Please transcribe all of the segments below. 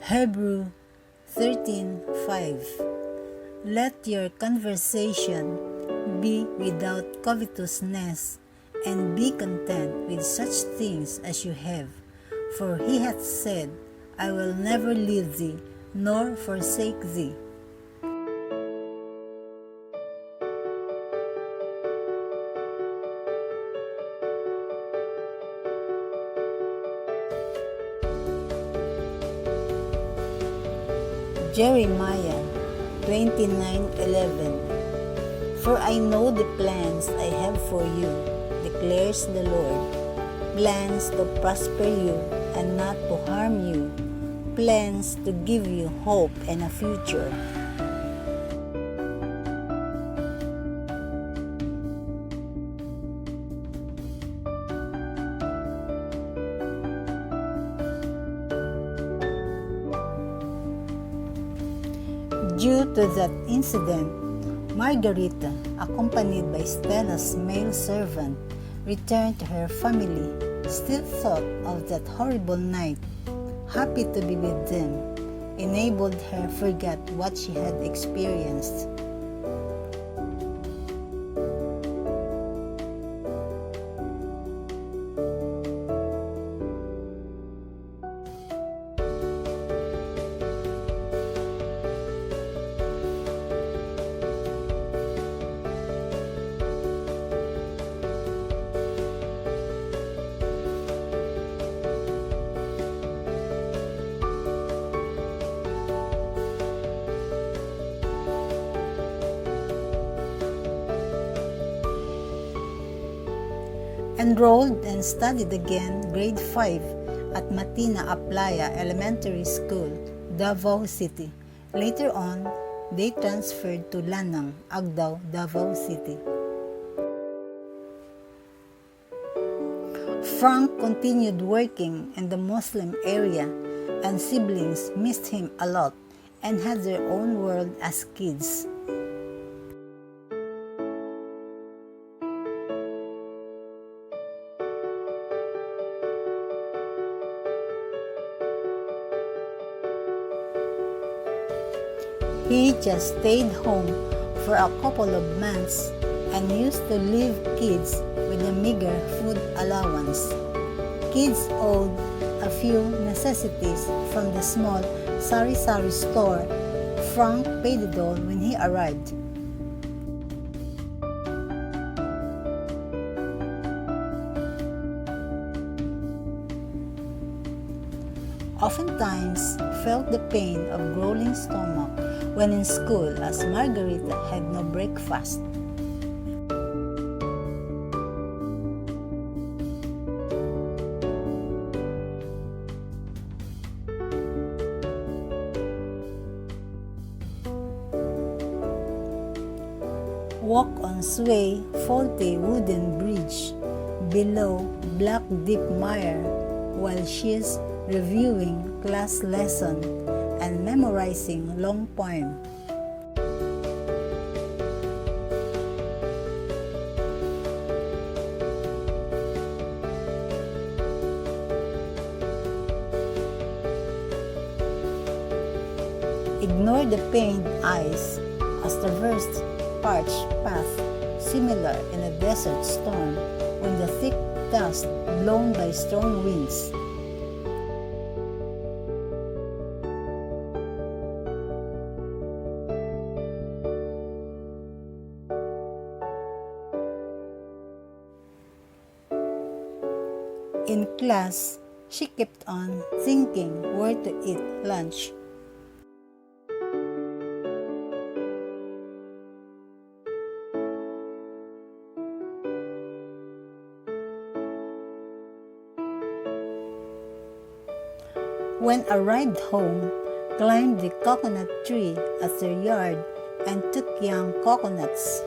Hebrew 13:5. Let your conversation be without covetousness, and be content with such things as you have. For he hath said, I will never leave thee, nor forsake thee. Jeremiah 29:11. For I know the plans I have for you, declares the Lord, plans to prosper you and not to harm you, plans to give you hope and a future. Due to that incident, Margarita, accompanied by Stella's male servant, returned to her family, still thought of that horrible night, happy to be with them, enabled her forget what she had experienced. Enrolled and studied again grade 5 at Matina Aplaya Elementary School, Davao City. Later on, they transferred to Lanang, Agdao, Davao City. Frank continued working in the Muslim area, and siblings missed him a lot and had their own world as kids. He just stayed home for a couple of months and used to leave kids with a meager food allowance. Kids owed a few necessities from the small sari-sari store. Frank paid it all when he arrived. Oftentimes felt the pain of growling stomach when in school, as Margarita had no breakfast. Walk on sway, faulty wooden bridge, below black deep mire, while she's reviewing class lesson and memorizing long poem. Ignore the pained eyes as traversed parched path, similar in a desert storm when the thick dust blown by strong winds. In class, she kept on thinking where to eat lunch. When arrived home, climbed the coconut tree at their yard and took young coconuts.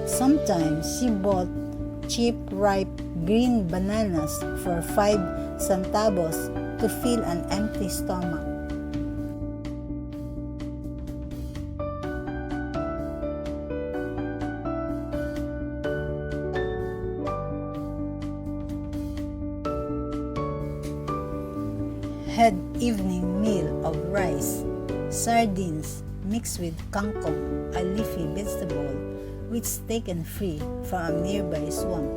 Sometimes she bought cheap ripe green bananas for 5 centavos to fill an empty stomach. had evening meal of rice, sardines mixed with kangkong, a leafy vegetable which taken free from a nearby swamp.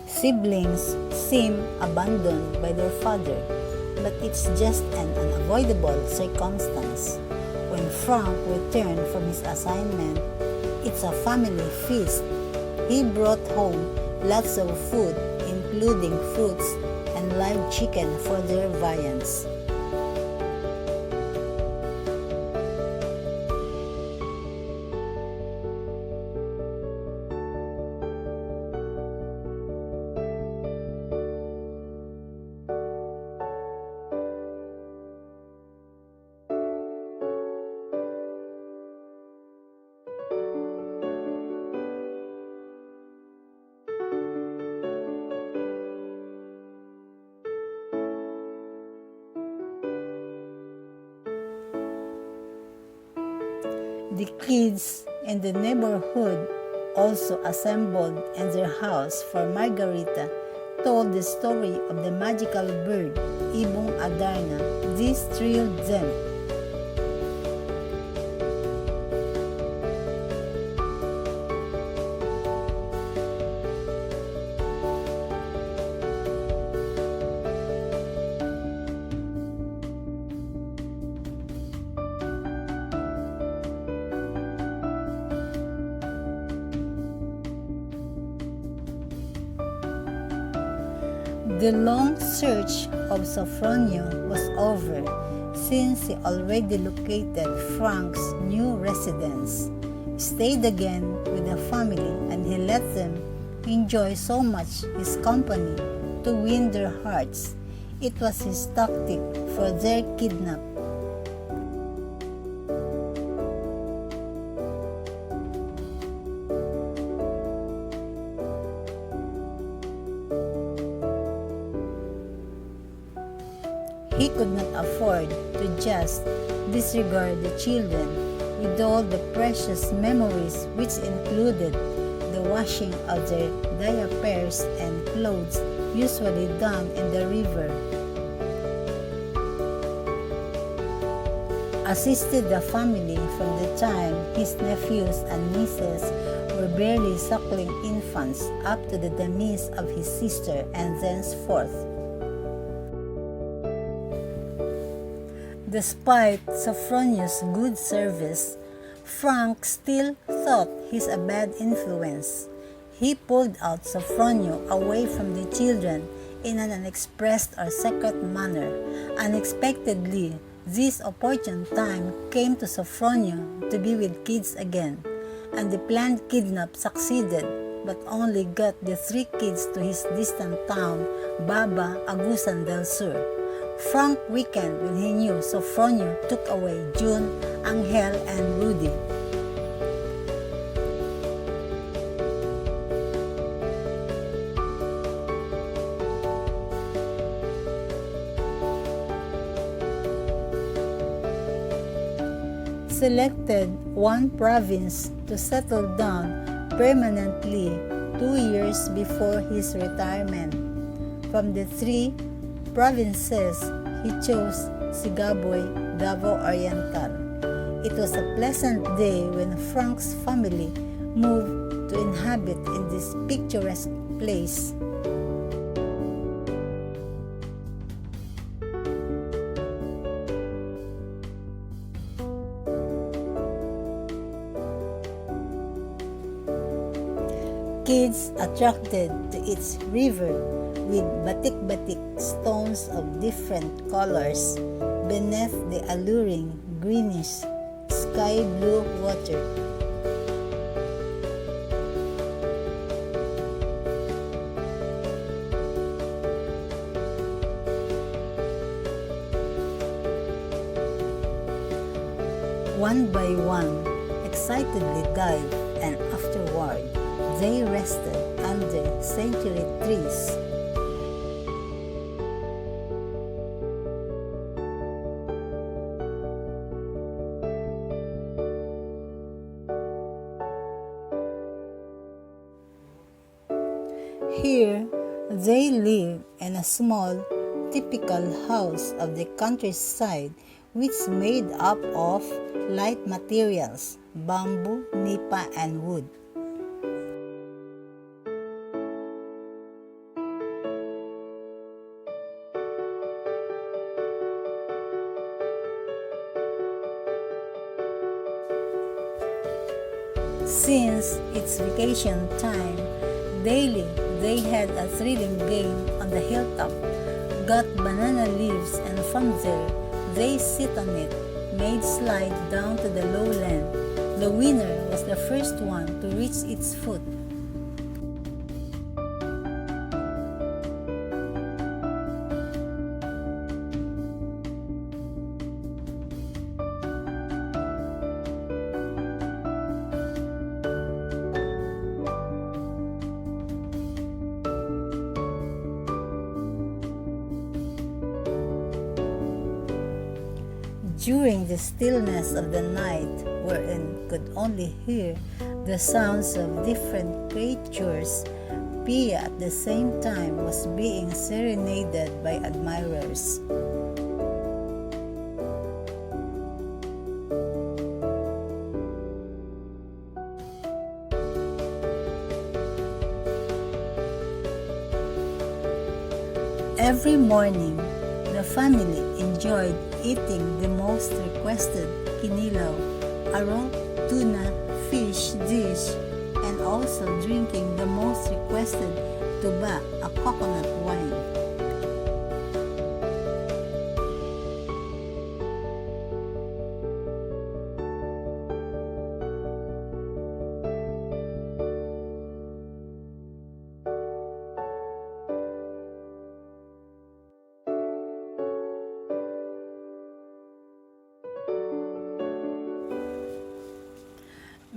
Siblings seem abandoned by their father, but it's just an unavoidable circumstance. When Frank returned from his assignment, it's a family feast. He brought home lots of food, including fruits and live chicken for their viands. The kids in the neighborhood also assembled in their house for Margarita told the story of the magical bird, Ibong Adarna. This thrilled them. The long search of Sophronio was over, since he already located Frank's new residence, stayed again with the family, and he let them enjoy so much his company to win their hearts. It was his tactic for their kidnap. He could not afford to just disregard the children with all the precious memories, which included the washing of their diapers and clothes usually done in the river. Assisted the family from the time his nephews and nieces were barely suckling infants up to the demise of his sister and thenceforth. Despite Sophronius' good service, Frank still thought he's a bad influence. He pulled out Sophronio away from the children in an unexpressed or secret manner. Unexpectedly, this opportune time came to Sophronio to be with kids again, and the planned kidnap succeeded, but only got the 3 kids to his distant town, Baba Agusan del Sur. Frank weakened when he knew Sophronio took away June, Angel, and Rudy. Selected one province to settle down permanently 2 years before his retirement. From the 3 provinces, he chose Sigaboy, Davao Oriental. It was a pleasant day when Frank's family moved to inhabit in this picturesque place. Kids attracted to its river with batik-batik stones of different colors beneath the alluring greenish sky blue water. One by one, excitedly dived, and afterward, they rested under century trees. Here, they live in a small, typical house of the countryside which is made up of light materials, bamboo, nipa, and wood. Since it's vacation time, daily they had a thrilling game on the hilltop, got banana leaves, and from there they sit on it, made slide down to the lowland. The winner was the first one to reach its foot. During the stillness of the night, wherein could only hear the sounds of different creatures, Pia at the same time was being serenaded by admirers. Every morning, the family enjoyed eating the most requested kinilaw, a raw tuna fish dish, and also drinking the most requested tuba, a coconut wine.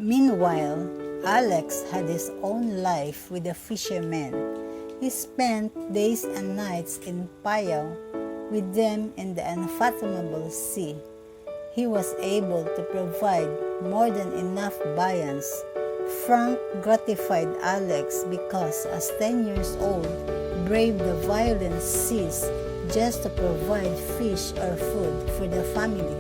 Meanwhile, Alex had his own life with the fishermen. He spent days and nights in Payao with them in the unfathomable sea. He was able to provide more than enough viands. Frank gratified Alex because, as 10 years old, braved the violent seas just to provide fish or food for the family.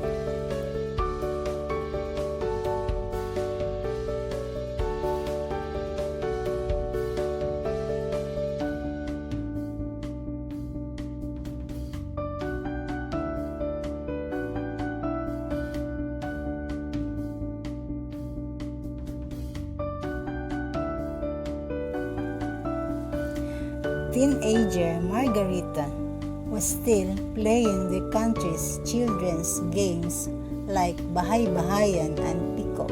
Teenager Margarita was still playing the country's children's games like bahay-bahayan and pico.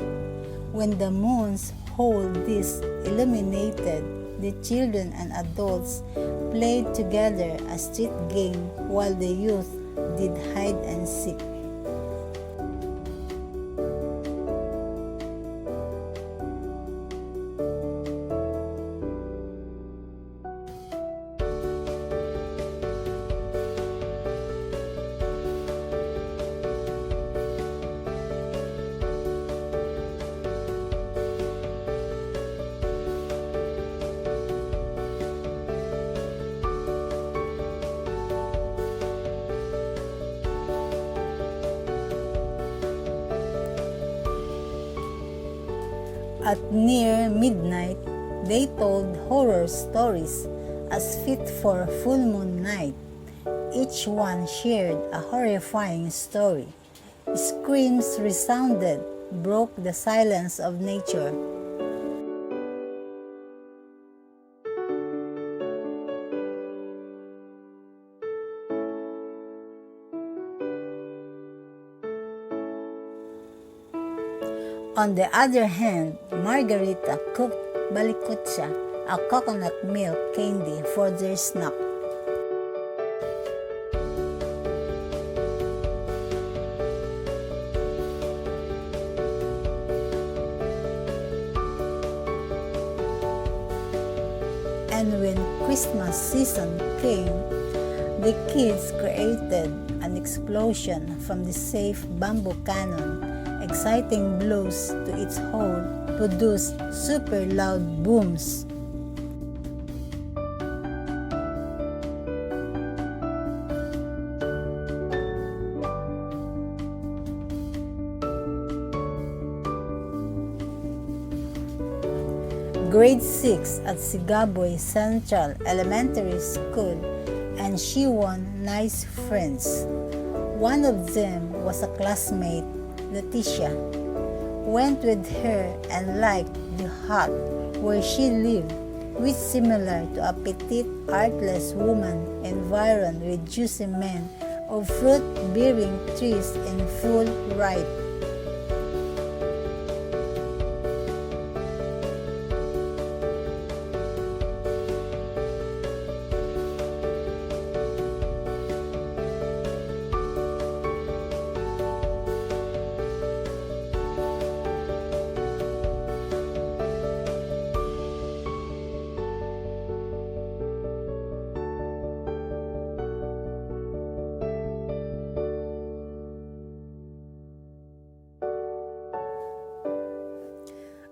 When the moon's whole disk illuminated, the children and adults played together a street game while the youth did hide and seek. At near midnight, they told horror stories as fit for a full moon night. Each one shared a horrifying story. Screams resounded, broke the silence of nature. On the other hand, Margarita cooked balikutsa, a coconut milk candy, for their snack. And when Christmas season came, the kids created an explosion from the safe bamboo cannon. Exciting blows to its hole produced super loud booms. grade 6 at Sigaboy Central Elementary School, and she won nice friends. One of them was a classmate, Leticia. Went with her and liked the hut where she lived, which similar to a petite, artless woman environed with juicy men of fruit-bearing trees in full ripe.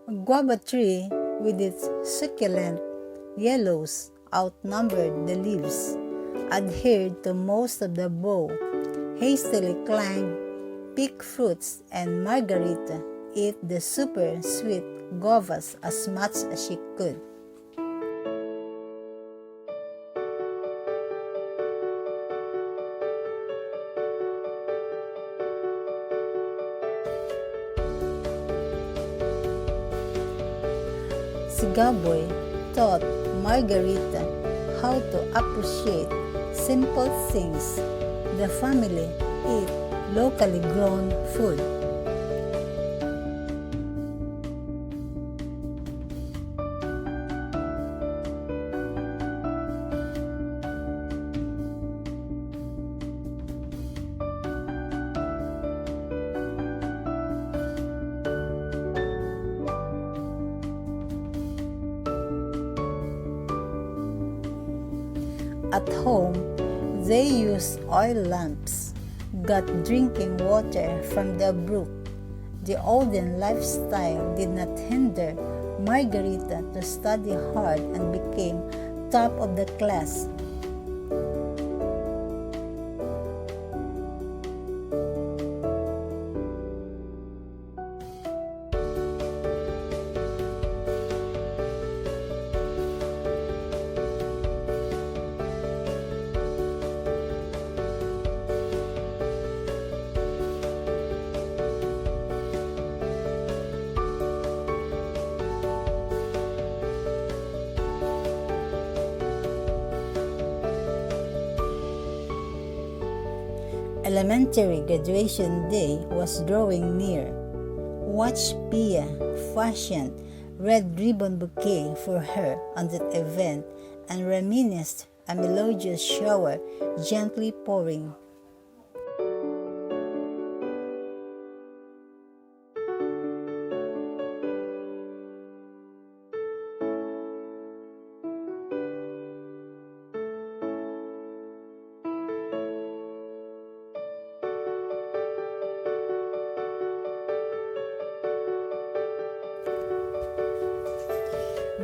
A guava tree with its succulent yellows outnumbered the leaves, adhered to most of the bough, hastily climbed, picked fruits, and Margarita ate the super sweet guavas as much as she could. Sigaboy taught Margarita how to appreciate simple things. The family ate locally grown food. At home, they used oil lamps, got drinking water from the brook. The olden lifestyle did not hinder Margarita to study hard and became top of the class. Elementary graduation day was drawing near. Watch Pia fashion red ribbon bouquet for her on that event and reminisced a melodious shower gently pouring.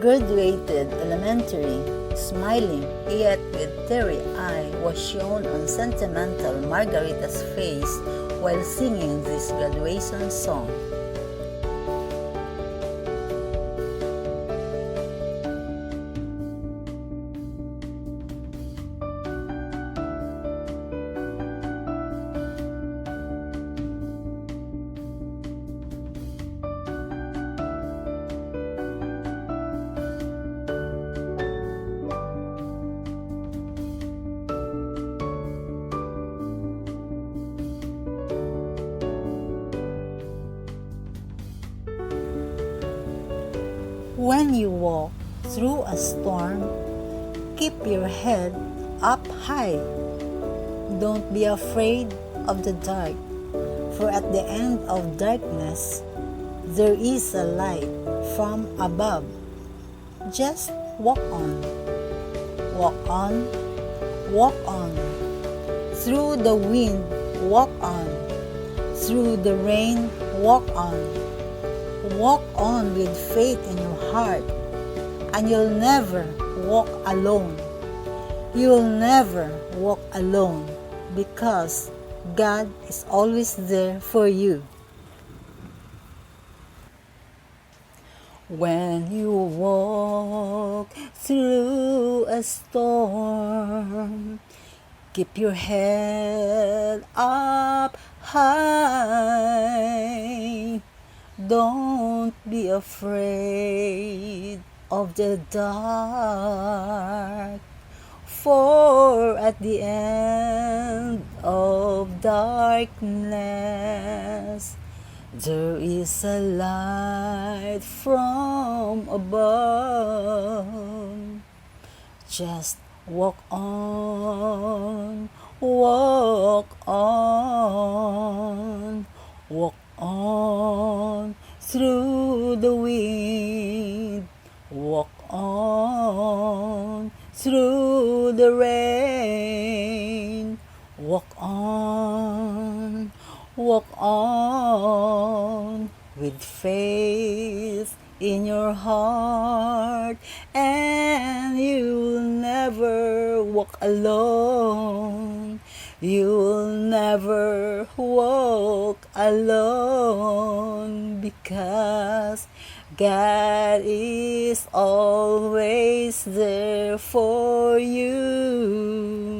Graduated elementary, smiling yet with teary eye was shown on sentimental Margarita's face while singing this graduation song. When you walk through a storm, keep your head up high. Don't be afraid of the dark, for at the end of darkness, there is a light from above. Just walk on, walk on, walk on. Through the wind, walk on. Through the rain, walk on. Walk on with faith in your heart, and you'll never walk alone. You'll never walk alone because God is always there for you. When you walk through a storm, keep your head up high. Don't be afraid of the dark, for at the end of darkness, there is a light from above. Just walk on, walk on, walk on through the wind, walk on through the rain, walk on with faith in your heart, and you'll never walk alone. You'll never walk alone, because God is always there for you.